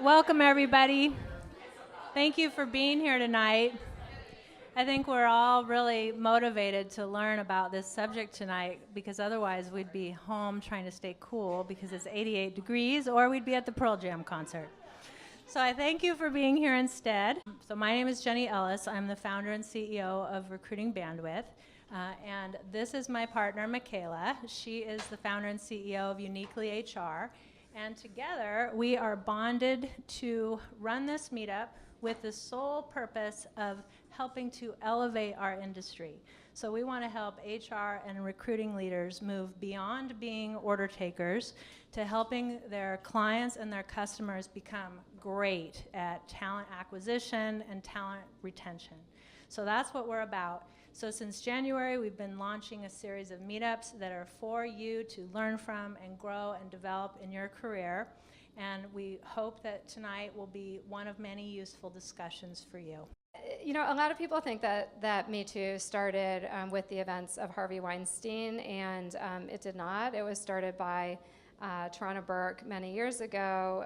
Welcome, everybody. Thank you for being here tonight. I think we're all really motivated to learn about this subject tonight because otherwise we'd be home trying to stay cool because it's 88 degrees, or we'd be at the Pearl Jam concert. So I thank you for being here instead. So my name is Jennie Ellis. I'm the founder and CEO of Recruiting Bandwidth. And this is my partner, Mikaela. She is the founder and CEO of uniquelyHR. And together, we are bonded to run this meetup with the sole purpose of helping to elevate our industry. So we want to help HR and recruiting leaders move beyond being order takers to helping their clients and their customers become great at talent acquisition and talent retention. So that's what we're about. So since January, we've been launching a series of meetups that are for you to learn from and grow and develop in your career. And we hope that tonight will be one of many useful discussions for you. You know, a lot of people think that Me Too started with the events of Harvey Weinstein, and it did not. It was started by Tarana Burke many years ago,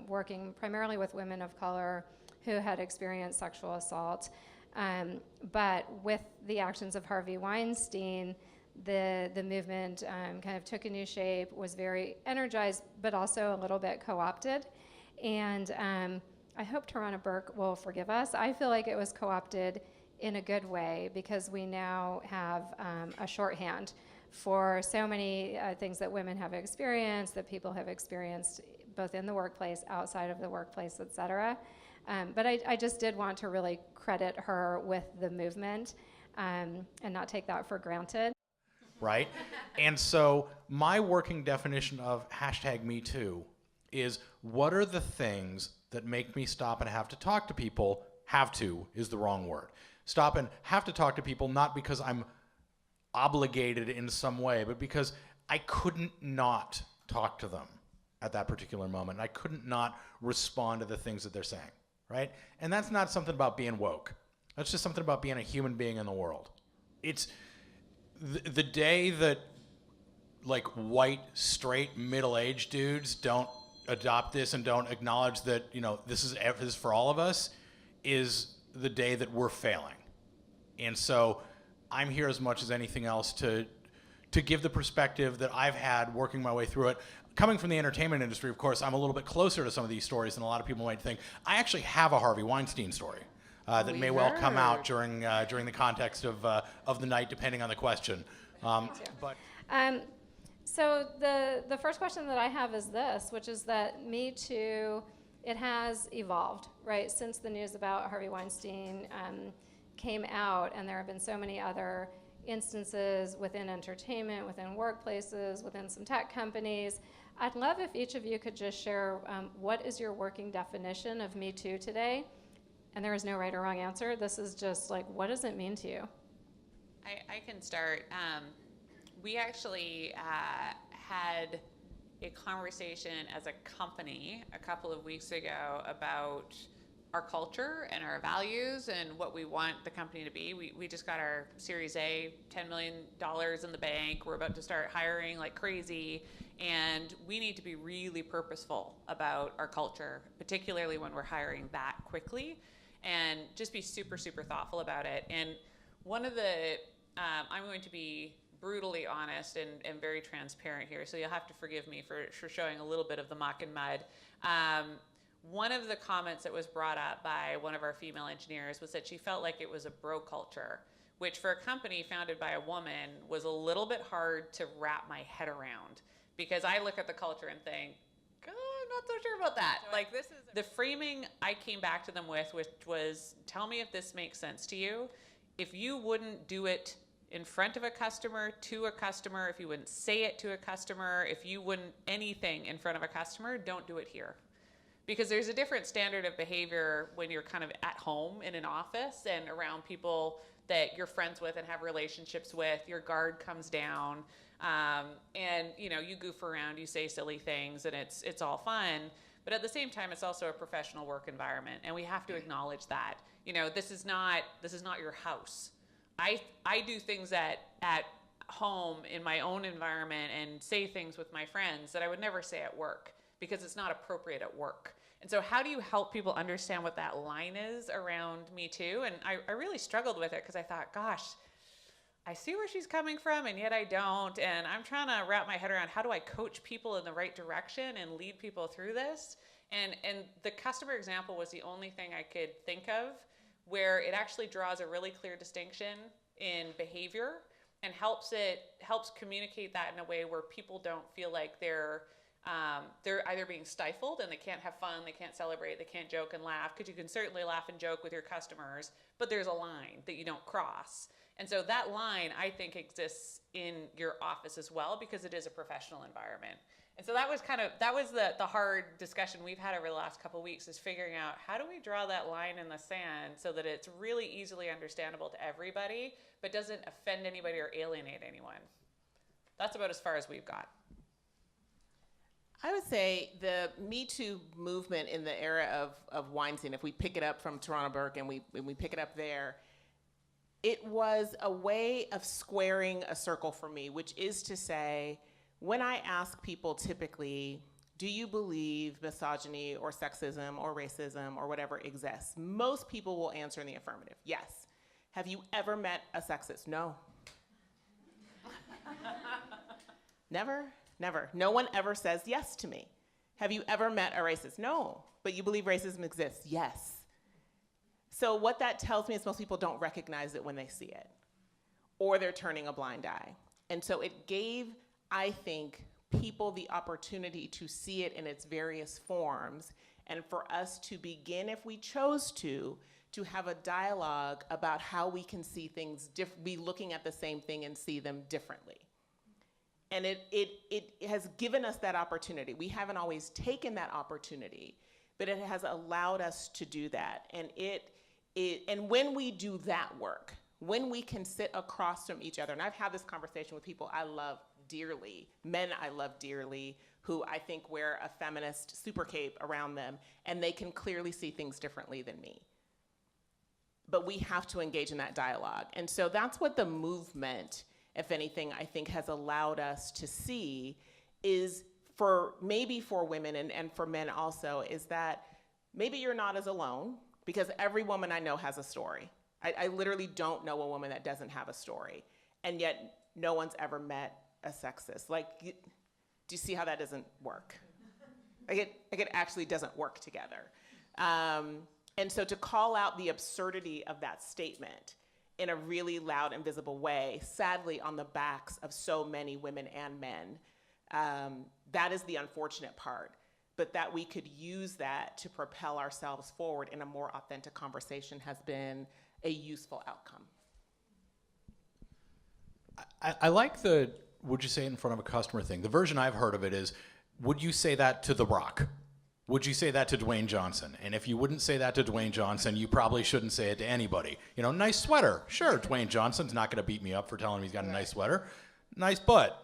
working primarily with women of color who had experienced sexual assault. But with the actions of Harvey Weinstein, the movement kind of took a new shape, was very energized, but also a little bit co-opted. And I hope Tarana Burke will forgive us. I feel like it was co-opted in a good way because we now have a shorthand for so many things that women have experienced, that people have experienced both in the workplace, outside of the workplace, et cetera. But I just did want to really credit her with the movement and not take that for granted. Right? And so my working definition of #MeToo is, what are the things that make me stop and have to talk to people? Have to is the wrong word. Stop and have to talk to people, not because I'm obligated in some way, but because I couldn't not talk to them at that particular moment. I couldn't not respond to the things that they're saying, right? And that's not something about being woke. That's just something about being a human being in the world. It's the day that like white, straight, middle-aged dudes don't adopt this and don't acknowledge that, you know, this is for all of us, is the day that we're failing. And so I'm here as much as anything else to give the perspective that I've had working my way through it. Coming from the entertainment industry, of course, I'm a little bit closer to some of these stories than a lot of people might think. I actually have a Harvey Weinstein story that may well come out during the context of the night, depending on the question. So the first question that I have is this, which is that Me Too, it has evolved, right? Since the news about Harvey Weinstein came out, and there have been so many other instances within entertainment, within workplaces, within some tech companies. I'd love if each of you could just share what is your working definition of Me Too today? And there is no right or wrong answer. This is just like, what does it mean to you? I can start. We actually had a conversation as a company a couple of weeks ago about our culture and our values and what we want the company to be. We just got our Series A, $10 million in the bank. We're about to start hiring like crazy. And we need to be really purposeful about our culture, particularly when we're hiring that quickly, and just be super, super thoughtful about it. And one of the, I'm going to be brutally honest and very transparent here, so you'll have to forgive me for showing a little bit of the muck and mud. One of the comments that was brought up by one of our female engineers was that she felt like it was a bro culture, which for a company founded by a woman was a little bit hard to wrap my head around, because I look at the culture and think, I'm not so sure about that. Like, this is the framing I came back to them with, which was, tell me if this makes sense to you. If you wouldn't do it in front of a customer, to a customer, if you wouldn't say it to a customer, if you wouldn't anything in front of a customer, don't do it here. Because there's a different standard of behavior when you're kind of at home in an office and around people that you're friends with and have relationships with. Your guard comes down, and you know, you goof around, you say silly things, and it's all fun. But at the same time, it's also a professional work environment, and we have to acknowledge that. You know, this is not your house. I do things at home in my own environment and say things with my friends that I would never say at work, because it's not appropriate at work. And so how do you help people understand what that line is around Me Too? And I really struggled with it because I thought, gosh, I see where she's coming from, and yet I don't. And I'm trying to wrap my head around how do I coach people in the right direction and lead people through this? And the customer example was the only thing I could think of where it actually draws a really clear distinction in behavior and helps communicate that in a way where people don't feel like they're either being stifled and they can't have fun, they can't celebrate, they can't joke and laugh, because you can certainly laugh and joke with your customers, but there's a line that you don't cross. And so that line, I think, exists in your office as well, because it is a professional environment. And so that was the hard discussion we've had over the last couple of weeks, is figuring out how do we draw that line in the sand so that it's really easily understandable to everybody, but doesn't offend anybody or alienate anyone. That's about as far as we've got. I would say the Me Too movement in the era of Weinstein, if we pick it up from Toronto Burke and we pick it up there, it was a way of squaring a circle for me, which is to say, when I ask people typically, do you believe misogyny or sexism or racism or whatever exists? Most people will answer in the affirmative, yes. Have you ever met a sexist? No. Never? Never. No one ever says yes to me. Have you ever met a racist? No. But you believe racism exists? Yes. So what that tells me is most people don't recognize it when they see it, or they're turning a blind eye. And so it gave, I think, people the opportunity to see it in its various forms, and for us to begin, if we chose to have a dialogue about how we can see things, be looking at the same thing and see them differently. And it has given us that opportunity. We haven't always taken that opportunity, but it has allowed us to do that. And and when we do that work, when we can sit across from each other, and I've had this conversation with people I love dearly, men I love dearly, who I think wear a feminist super cape around them, and they can clearly see things differently than me. But we have to engage in that dialogue. And so that's what the movement, if anything, I think has allowed us to see, is maybe for women and for men also, is that maybe you're not as alone, because every woman I know has a story. I literally don't know a woman that doesn't have a story, and yet no one's ever met a sexist. Like, do you see how that doesn't work? It actually doesn't work together. And so to call out the absurdity of that statement in a really loud and visible way, sadly on the backs of so many women and men, that is the unfortunate part. But that we could use that to propel ourselves forward in a more authentic conversation has been a useful outcome. I like the would you say it in front of a customer thing. The version I've heard of it is, would you say that to The Rock? Would you say that to Dwayne Johnson? And if you wouldn't say that to Dwayne Johnson, you probably shouldn't say it to anybody. You know, nice sweater. Sure, Dwayne Johnson's not going to beat me up for telling him he's got a nice sweater. Nice butt.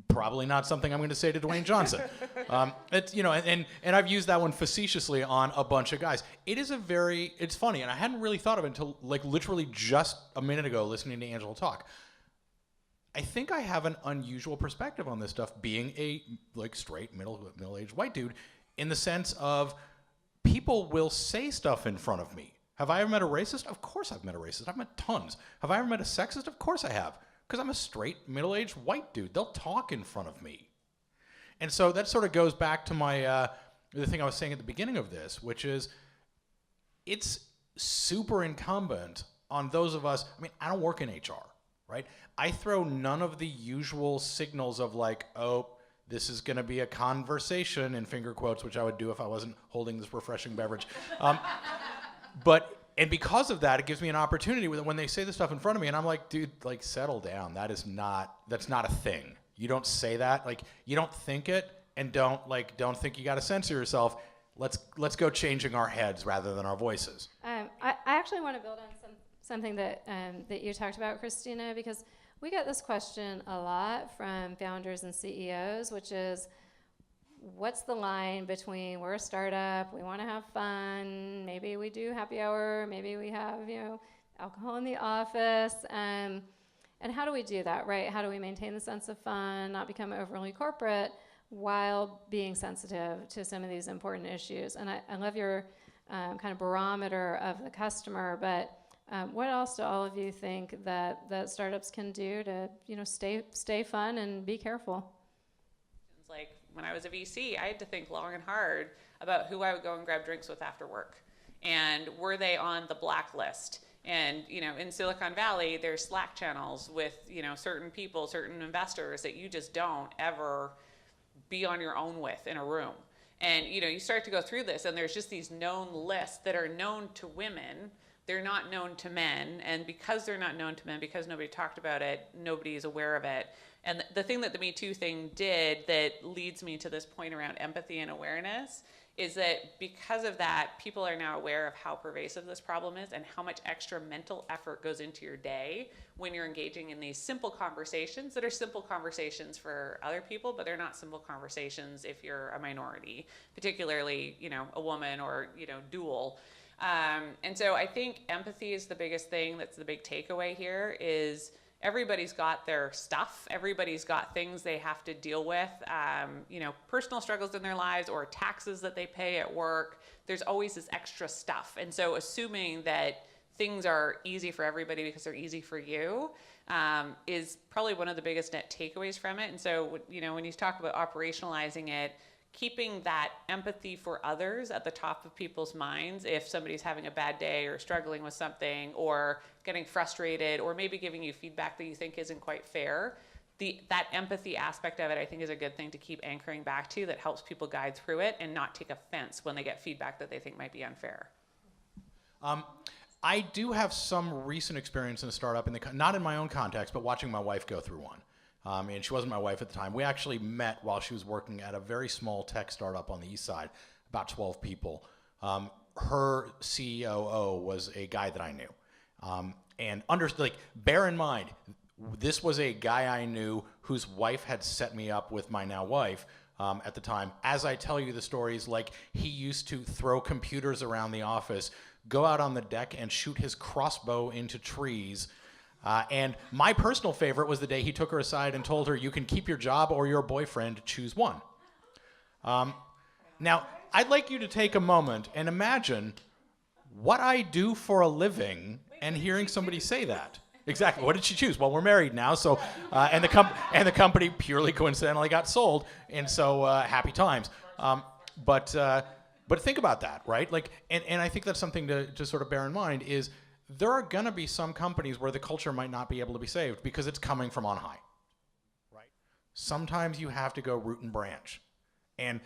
Probably not something I'm going to say to Dwayne Johnson. It's, you know, and I've used that one facetiously on a bunch of guys. It's funny, and I hadn't really thought of it until like literally just a minute ago listening to Angela talk. I think I have an unusual perspective on this stuff, being a like straight middle-aged white dude, in the sense of people will say stuff in front of me. Have I ever met a racist? Of course I've met a racist. I've met tons. Have I ever met a sexist? Of course I have. Because I'm a straight, middle-aged white dude. They'll talk in front of me. And so that sort of goes back to my the thing I was saying at the beginning of this, which is it's super incumbent on those of us. I mean, I don't work in HR, right? I throw none of the usual signals of like, oh, this is going to be a conversation, in finger quotes, which I would do if I wasn't holding this refreshing beverage. And because of that, it gives me an opportunity when they say this stuff in front of me, and I'm like, dude, like, settle down. That's not a thing. You don't say that. Like, you don't think it, and don't think you got to censor yourself. Let's go changing our heads rather than our voices. I actually want to build on something that you talked about, Kristina, because we get this question a lot from founders and CEOs, which is, what's the line between we're a startup, we want to have fun, maybe we do happy hour, maybe we have, alcohol in the office, and how do we do that, right? How do we maintain the sense of fun, not become overly corporate, while being sensitive to some of these important issues. And I love your kind of barometer of the customer, but what else do all of you think that startups can do to, stay fun and be careful? Like when I was a VC, I had to think long and hard about who I would go and grab drinks with after work. And were they on the blacklist? And, in Silicon Valley, there's Slack channels with, certain people, certain investors that you just don't ever be on your own with in a room. And, you start to go through this, and there's just these known lists that are known to women. They're not known to men. And because they're not known to men, because nobody talked about it, nobody is aware of it. And the thing that the Me Too thing did that leads me to this point around empathy and awareness is that because of that, people are now aware of how pervasive this problem is and how much extra mental effort goes into your day when you're engaging in these simple conversations that are simple conversations for other people, but they're not simple conversations if you're a minority, particularly, a woman or, dual. And so I think empathy is the biggest thing. That's the big takeaway here is everybody's got their stuff. Everybody's got things they have to deal with, personal struggles in their lives or taxes that they pay at work. There's always this extra stuff. And so assuming that things are easy for everybody because they're easy for you is probably one of the biggest net takeaways from it. And so, when you talk about operationalizing it, keeping that empathy for others at the top of people's minds if somebody's having a bad day or struggling with something or getting frustrated or maybe giving you feedback that you think isn't quite fair. That empathy aspect of it, I think, is a good thing to keep anchoring back to that helps people guide through it and not take offense when they get feedback that they think might be unfair. I do have some recent experience in a startup, not in my own context, but watching my wife go through one. And she wasn't my wife at the time. We actually met while she was working at a very small tech startup on the east side, about 12 people. Her COO was a guy that I knew. And bear in mind, this was a guy I knew whose wife had set me up with my now wife at the time. As I tell you the stories, he used to throw computers around the office, go out on the deck and shoot his crossbow into trees. And my personal favorite was the day he took her aside and told her, you can keep your job or your boyfriend, choose one. Now, I'd like you to take a moment and imagine what I do for a living and hearing somebody say that. Exactly. What did she choose? Well, we're married now, so and the company purely coincidentally got sold, and so happy times. But think about that, right? And I think that's something to sort of bear in mind is there are going to be some companies where the culture might not be able to be saved because it's coming from on high, right? Sometimes you have to go root and branch. And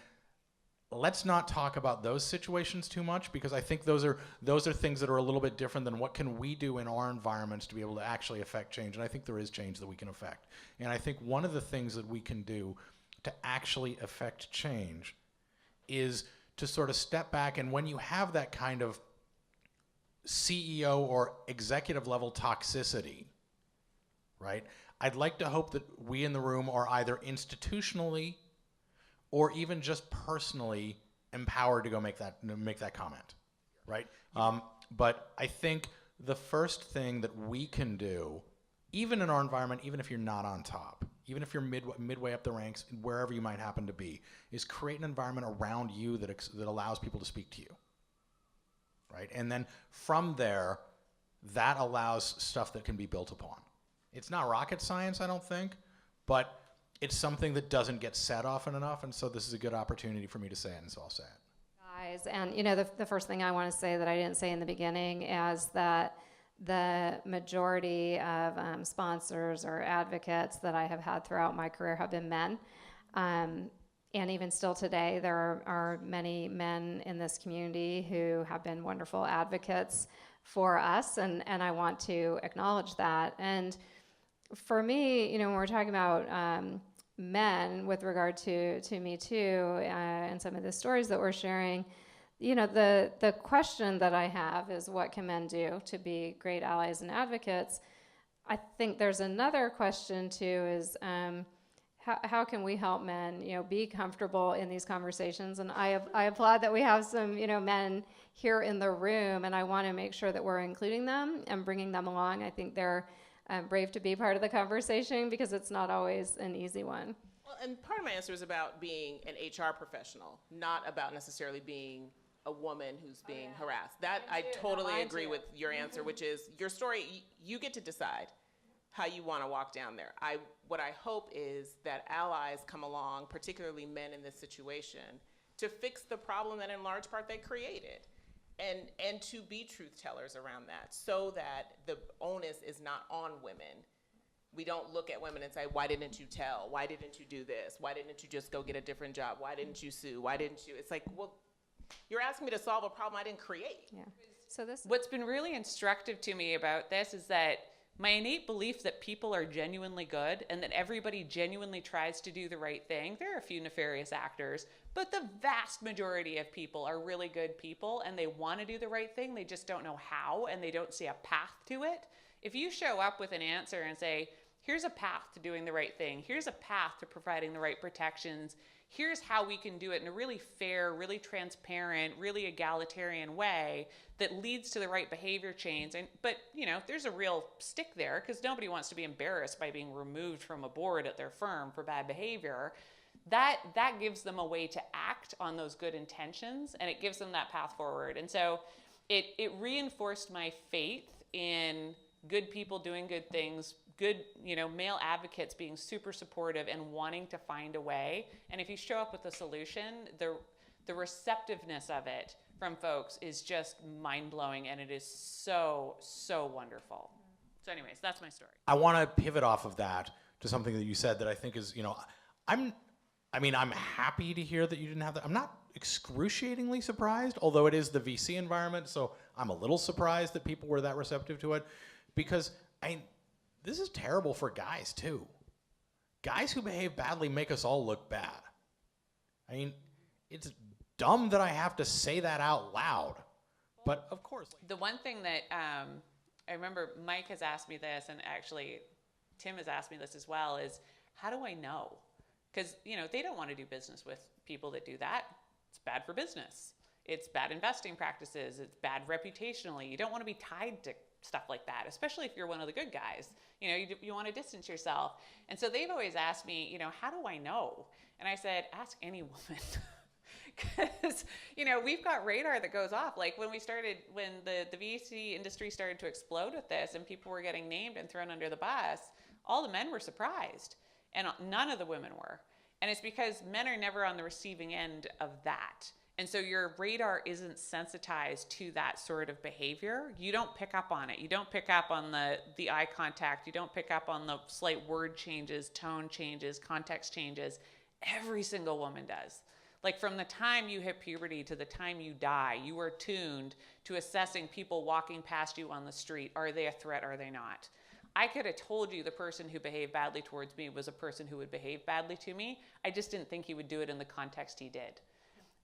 let's not talk about those situations too much because I think those are things that are a little bit different than what can we do in our environments to be able to actually affect change. And I think there is change that we can affect. And I think one of the things that we can do to actually affect change is to sort of step back, and when you have that kind of CEO or executive level toxicity, right? I'd like to hope that we in the room are either institutionally or even just personally empowered to go make that comment, right? But I think the first thing that we can do, even in our environment, even if you're not on top, even if you're midway up the ranks, wherever you might happen to be, is create an environment around you that allows people to speak to you. Right? And then from there, that allows stuff that can be built upon. It's not rocket science, I don't think, but it's something that doesn't get said often enough, and so this is a good opportunity for me to say it, and so I'll say it. Guys, and the first thing I want to say that I didn't say in the beginning is that the majority of sponsors or advocates that I have had throughout my career have been men. And even still today, there are many men in this community who have been wonderful advocates for us, and I want to acknowledge that. And for me, when we're talking about men with regard to Me Too and some of the stories that we're sharing, the question that I have is, what can men do to be great allies and advocates? I think there's another question too, is how can we help men, be comfortable in these conversations? And I applaud that we have some, men here in the room, and I want to make sure that we're including them and bringing them along. I think they're brave to be part of the conversation because it's not always an easy one. Well, Well, and part of my answer is about being an HR professional, not about necessarily being a woman who's being harassed. That I totally agree with your answer, which is your story, you get to decide how you want to walk down there. What I hope is that allies come along, particularly men in this situation, to fix the problem that in large part they created. And to be truth tellers around that, so that the onus is not on women. We don't look at women and say, why didn't you tell? Why didn't you do this? Why didn't you just go get a different job? Why didn't you sue? Why didn't you? It's like, well, you're asking me to solve a problem I didn't create. Yeah. So this. What's been really instructive to me about this is that my innate belief that people are genuinely good and that everybody genuinely tries to do the right thing. There are a few nefarious actors, but the vast majority of people are really good people and they want to do the right thing. They just don't know how and they don't see a path to it. If you show up with an answer and say, here's a path to doing the right thing, here's a path to providing the right protections, here's how we can do it in a really fair, really transparent, really egalitarian way that leads to the right behavior change. But there's a real stick there because nobody wants to be embarrassed by being removed from a board at their firm for bad behavior. That gives them a way to act on those good intentions, and it gives them that path forward. And so it reinforced my faith in good people doing good things, good, male advocates being super supportive and wanting to find a way. And if you show up with a solution, the receptiveness of it from folks is just mind-blowing, and it is so, so wonderful. So anyways, that's my story. I want to pivot off of that to something that you said that I think is, I'm happy to hear that you didn't have that. I'm not excruciatingly surprised, although it is the VC environment, so I'm a little surprised that people were that receptive to it, because this is terrible for guys too. Guys who behave badly make us all look bad. It's dumb that I have to say that out loud, but of course. The one thing that I remember Mike has asked me this, and actually Tim has asked me this as well, is how do I know? Because, they don't want to do business with people that do that. It's bad for business. It's bad investing practices. It's bad reputationally. You don't want to be tied to stuff like that, especially if you're one of the good guys. You want to distance yourself. And so they've always asked me, how do I know? And I said, ask any woman. Because, we've got radar that goes off. Like when the VC industry started to explode with this and people were getting named and thrown under the bus, all the men were surprised and none of the women were. And it's because men are never on the receiving end of that. And so your radar isn't sensitized to that sort of behavior. You don't pick up on it. You don't pick up on the eye contact. You don't pick up on the slight word changes, tone changes, context changes. Every single woman does. Like from the time you hit puberty to the time you die, you are tuned to assessing people walking past you on the street. Are they a threat? Are they not? I could have told you the person who behaved badly towards me was a person who would behave badly to me. I just didn't think he would do it in the context he did.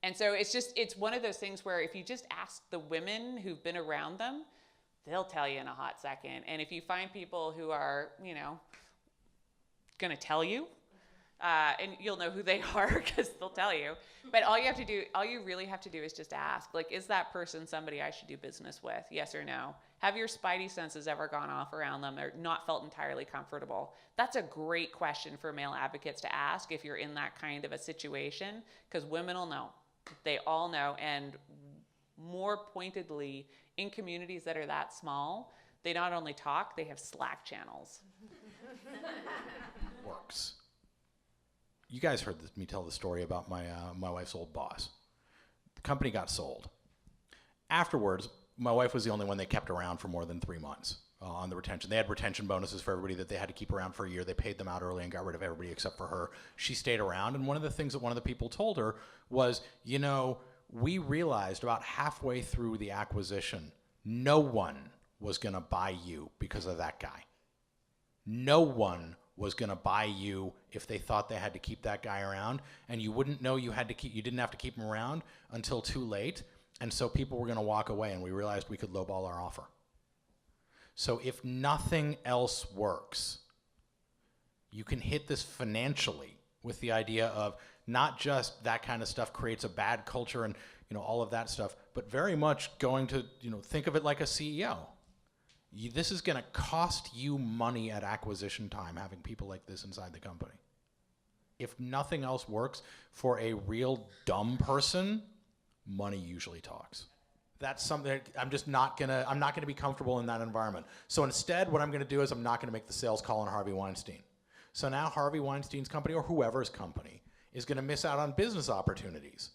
And so it's one of those things where if you just ask the women who've been around them, they'll tell you in a hot second. And if you find people who are, going to tell you, and you'll know who they are because they'll tell you. But all you really have to do is just ask, like, is that person somebody I should do business with? Yes or no? Have your spidey senses ever gone off around them or not felt entirely comfortable? That's a great question for male advocates to ask if you're in that kind of a situation, because women will know. They all know, and more pointedly, in communities that are that small, they not only talk, they have Slack channels. Works. You guys heard me tell the story about my wife's old boss. The company got sold. Afterwards, my wife was the only one they kept around for more than 3 months on the retention. They had retention bonuses for everybody that they had to keep around for a year. They paid them out early and got rid of everybody except for her. She stayed around, and one of the things that one of the people told her was, we realized about halfway through the acquisition, no one was going to buy you because of that guy. No one was going to buy you if they thought they had to keep that guy around, and you wouldn't know you didn't have to keep him around until too late. And so people were going to walk away, and we realized we could lowball our offer. So if nothing else works, you can hit this financially with the idea of not just that kind of stuff creates a bad culture and all of that stuff, but very much going to think of it like a CEO. This is going to cost you money at acquisition time having people like this inside the company. if nothing else works for a real dumb person, money usually talks. That's something that I'm not gonna be comfortable in that environment. So instead, what I'm gonna do is I'm not gonna make the sales call on Harvey Weinstein. So now Harvey Weinstein's company, or whoever's company, is gonna miss out on business opportunities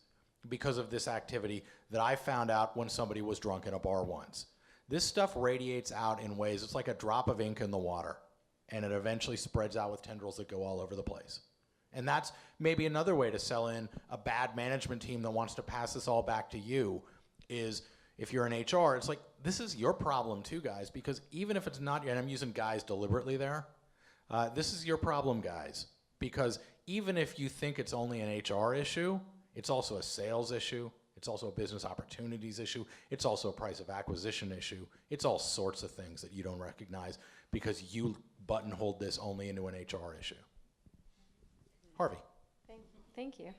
because of this activity that I found out when somebody was drunk in a bar once. This stuff radiates out in ways, it's like a drop of ink in the water, and it eventually spreads out with tendrils that go all over the place. And that's maybe another way to sell in a bad management team that wants to pass this all back to you is, if you're in HR, it's like, this is your problem too, guys, because even if it's not, and I'm using guys deliberately there, this is your problem, guys, because even if you think it's only an HR issue, it's also a sales issue, it's also a business opportunities issue, it's also a price of acquisition issue, it's all sorts of things that you don't recognize because you buttonholed this only into an HR issue. Harvey. Thank you.